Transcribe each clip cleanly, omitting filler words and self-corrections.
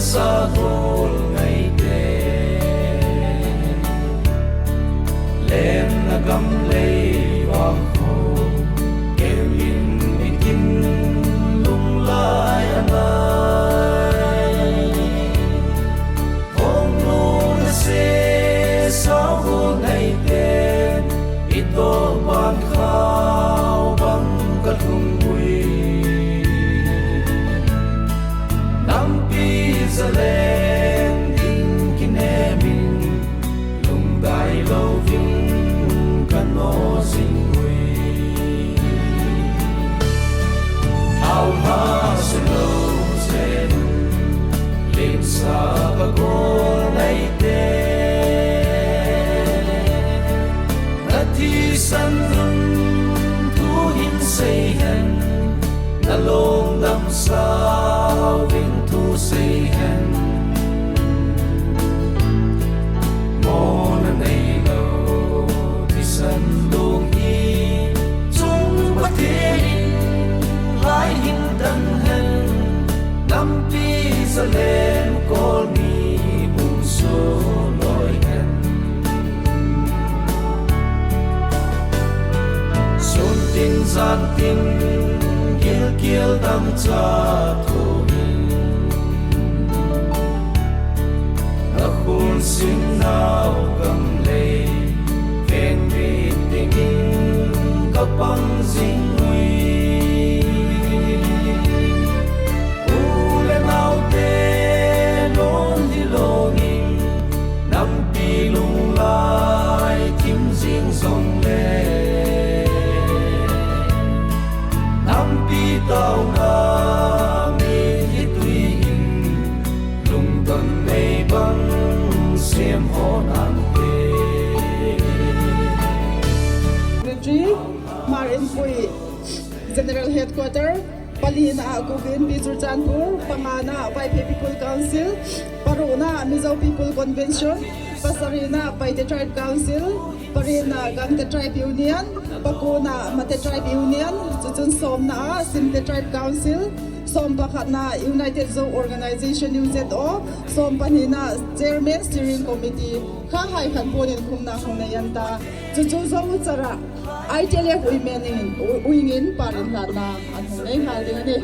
pasahol ngay te lem na gamle wang ho kelin ikin lung lai anai hong no na se sahol ngay te ito ban khao bang kathung Zalen in kinemin lung dai lâu vinh cano singui ao ha se lâu zen lim sa bago nay te nati san thu hin say hen na long dam sao vinh thu say hen Zalen call me so loi hen Sun tin zan tin kiel kiel dam cha tho hin a khun sin nao gam le ven vi ting ka pang zing tao na mi hi tui in lung ton nei bang sim hon an te Secretary Marin Pui General Headquarter Palina Gubin Bijur Chanpur Pangana Waipe People Council Paruna Mizo People Convention Pasarina Paite Tribe Council Parina Gamte Tribe Union Pakuna Mate Tribe Union Chuchun Somna Simte Tribe Council Som Pakhatna United Zone Organization UZO Som Panina Chairman Steering Committee Kha Hai Khan Ponin Khumna Khumna Yanta Chuchun Zong Chara ITLF Women in Wingin Parin Lana Anhunai Haldini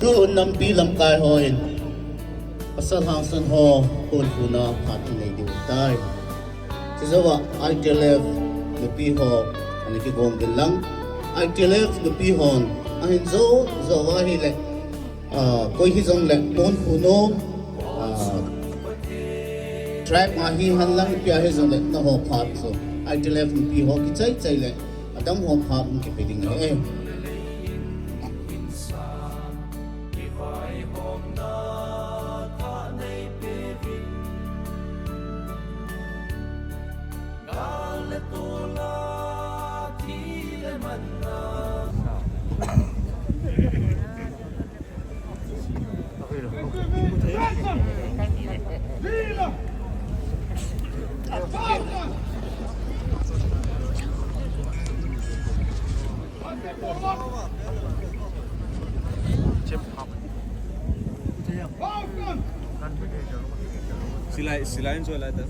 Tu nam pi lam kai hoin pasal hang san ho pun puna phat nei di tai Zawa ITLF na pi ho ani ki gom bilang ITLF na pi hon ahin zo zawa hi le koi hi zong le pon puno track ma hi han lang pia hi zong le na ho phat so ITLF na pi ho ki chai chai le adam ho phat ki pe ding e Silain soal ada.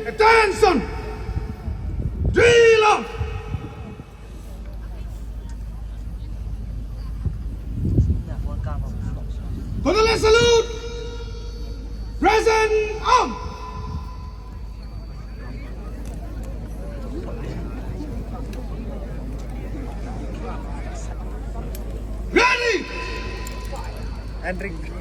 Attention! Drill up! Total salute! Present arm! Ready! Andring.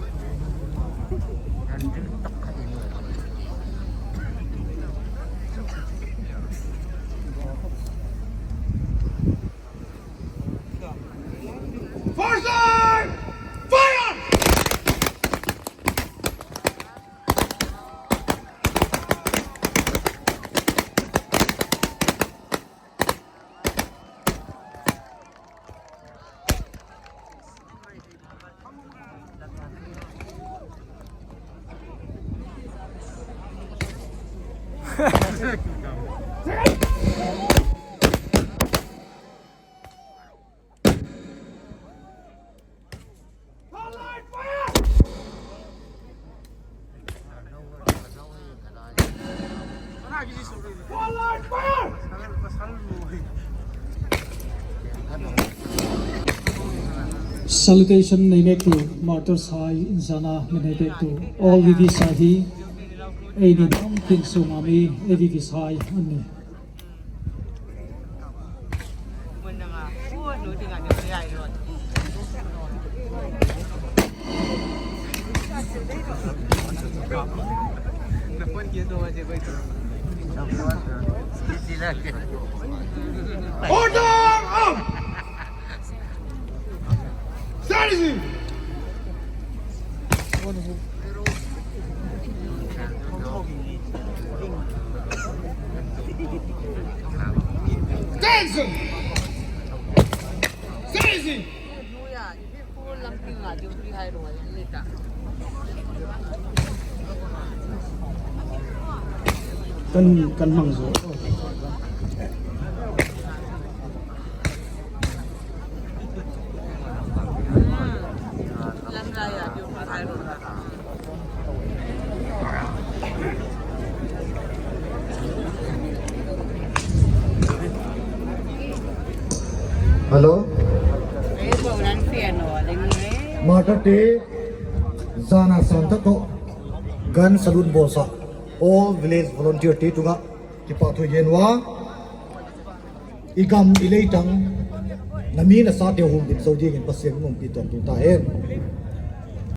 Salutation naine to Martyr Sai Insana naine to all VV Sahi Aini Dam Kin Sumami VV Sai Ani Order up! Strategy! Attention! Strategy! kan mangzo Hello? Martyr Day, Zana Santa to Gun Salute Bosa, all village volunteer tea to ga, Kipato Yenwa, Igam Ilatang, Namina Sati home in Saudi in Pacific Mumpiton to Tahen.